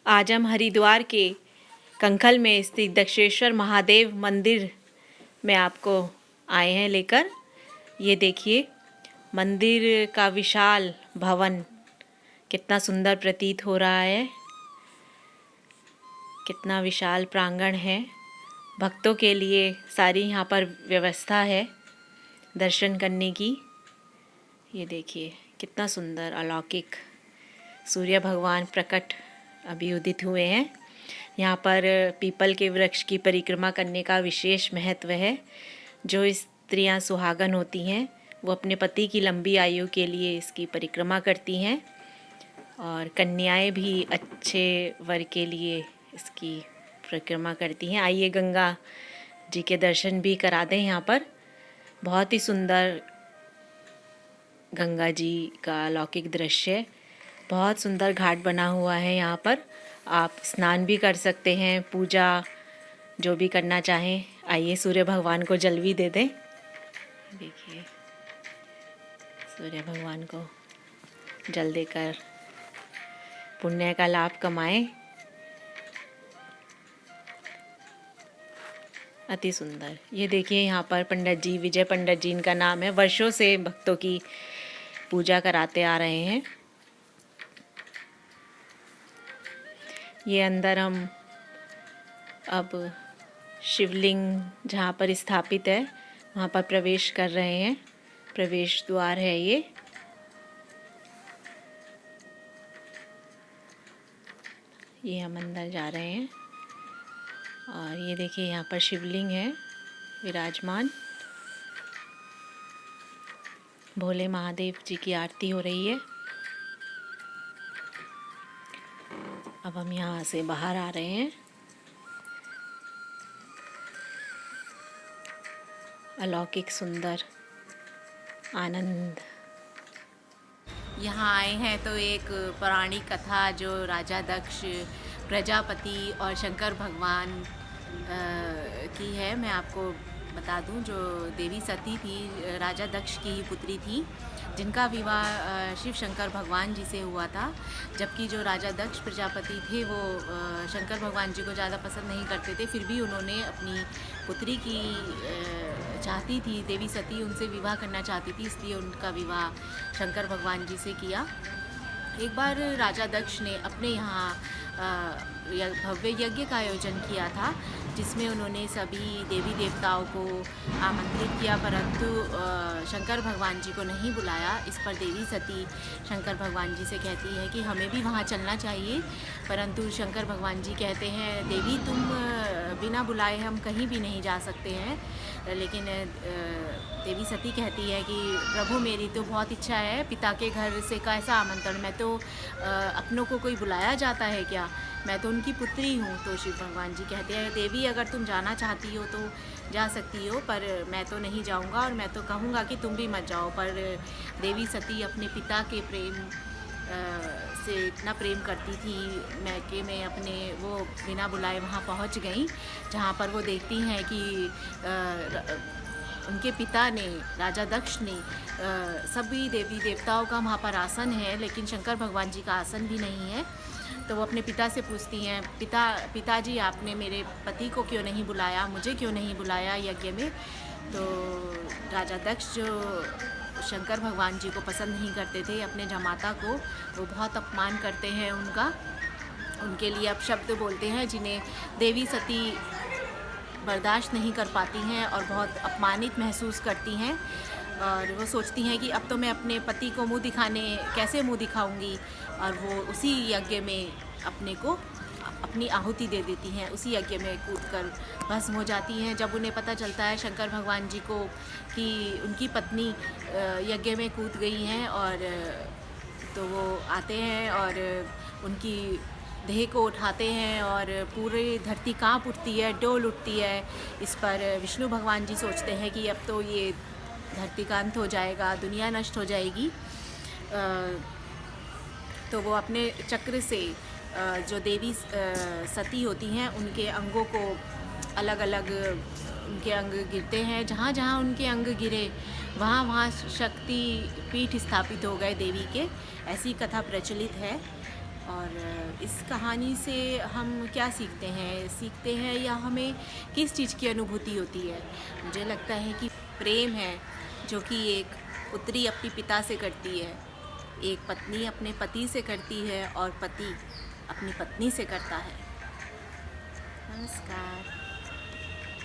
आज हम हरिद्वार के कंखल में स्थित दक्षेश्वर महादेव मंदिर में आपको आए हैं लेकर। ये देखिए मंदिर का विशाल भवन कितना सुंदर प्रतीत हो रहा है। कितना विशाल प्रांगण है। भक्तों के लिए सारी यहाँ पर व्यवस्था है दर्शन करने की। ये देखिए कितना सुंदर अलौकिक सूर्य भगवान प्रकट अभी उदित हुए हैं। यहाँ पर पीपल के वृक्ष की परिक्रमा करने का विशेष महत्व है। जो स्त्रियाँ सुहागन होती हैं वो अपने पति की लंबी आयु के लिए इसकी परिक्रमा करती हैं और कन्याएं भी अच्छे वर के लिए इसकी परिक्रमा करती हैं। आइए गंगा जी के दर्शन भी करा दें। यहाँ पर बहुत ही सुंदर गंगा जी का अलौकिक दृश्य, बहुत सुंदर घाट बना हुआ है। यहाँ पर आप स्नान भी कर सकते हैं, पूजा जो भी करना चाहें। आइए सूर्य भगवान को जल भी दे दें। देखिए सूर्य भगवान को जल देकर पुण्य का लाभ कमाएं। अति सुंदर। ये देखिए यहाँ पर पंडित जी, विजय पंडित जी इनका नाम है, वर्षों से भक्तों की पूजा कराते आ रहे हैं। ये अंदर हम अब शिवलिंग जहाँ पर स्थापित है वहाँ पर प्रवेश कर रहे हैं। प्रवेश द्वार है ये। हम अंदर जा रहे हैं और ये देखिए यहाँ पर शिवलिंग है विराजमान। भोले महादेव जी की आरती हो रही है। अब हम यहाँ से बाहर आ रहे हैं। अलौकिक सुंदर आनंद। यहाँ आए हैं तो एक पौराणिक कथा जो राजा दक्ष, प्रजापति और शंकर भगवान की है, मैं आपको बता दूं। जो देवी सती थी, राजा दक्ष की ही पुत्री थी, जिनका विवाह शिव शंकर भगवान जी से हुआ था। जबकि जो राजा दक्ष प्रजापति थे वो शंकर भगवान जी को ज़्यादा पसंद नहीं करते थे, फिर भी उन्होंने अपनी पुत्री की चाहती थी, देवी सती उनसे विवाह करना चाहती थी, इसलिए उनका विवाह शंकर भगवान जी से किया। एक बार राजा दक्ष ने अपने यहाँ भव्य यज्ञ का आयोजन किया था, जिसमें उन्होंने सभी देवी देवताओं को आमंत्रित किया, परंतु शंकर भगवान जी को नहीं बुलाया। इस पर देवी सती शंकर भगवान जी से कहती है कि हमें भी वहाँ चलना चाहिए, परंतु शंकर भगवान जी कहते हैं देवी तुम बिना बुलाए हम कहीं भी नहीं जा सकते हैं। लेकिन देवी सती कहती है कि प्रभु मेरी तो बहुत इच्छा है, पिता के घर से कैसा आमंत्रण, मैं तो अपनों को कोई बुलाया जाता है क्या, मैं तो उनकी पुत्री हूँ। तो शिव भगवान जी कहते हैं देवी अगर तुम जाना चाहती हो तो जा सकती हो, पर मैं तो नहीं जाऊँगा और मैं तो कहूँगा कि तुम भी मत जाओ। पर देवी सती अपने पिता के प्रेम से इतना प्रेम करती थी मैं अपने वो बिना बुलाए वहाँ पहुँच गई, जहाँ पर वो देखती हैं कि उनके पिता ने, राजा दक्ष ने, सभी देवी देवताओं का वहाँ पर आसन है, लेकिन शंकर भगवान जी का आसन भी नहीं है। तो वो अपने पिता से पूछती हैं पिताजी आपने मेरे पति को क्यों नहीं बुलाया, मुझे क्यों नहीं बुलाया यज्ञ में। तो राजा दक्ष जो शंकर भगवान जी को पसंद नहीं करते थे, अपने जमाता को वो बहुत अपमान करते हैं उनके लिए अब शब्द बोलते हैं जिन्हें देवी सती बर्दाश्त नहीं कर पाती हैं और बहुत अपमानित महसूस करती हैं। और वो सोचती हैं कि अब तो मैं अपने पति को कैसे मुंह दिखाऊंगी, और वो उसी यज्ञ में अपनी आहुति दे देती हैं, उसी यज्ञ में कूदकर भस्म हो जाती हैं। जब उन्हें पता चलता है शंकर भगवान जी को कि उनकी पत्नी यज्ञ में कूद गई हैं, और तो वो आते हैं और उनकी देह को उठाते हैं और पूरी धरती कांप उठती है, डोल उठती है। इस पर विष्णु भगवान जी सोचते हैं कि अब तो ये धरती का अंत हो जाएगा, दुनिया नष्ट हो जाएगी। तो वो अपने चक्र से जो देवी सती होती हैं उनके अंगों को अलग अलग उनके अंग गिरते हैं, जहाँ जहाँ उनके अंग गिरे वहाँ वहाँ शक्ति पीठ स्थापित हो गए देवी के, ऐसी कथा प्रचलित है। और इस कहानी से हम क्या सीखते हैं या हमें किस चीज़ की अनुभूति होती है। मुझे लगता है कि प्रेम है जो कि एक पुत्री अपनी पिता से करती है, एक पत्नी अपने पति से करती है और पति अपनी पत्नी से करता है। नमस्कार।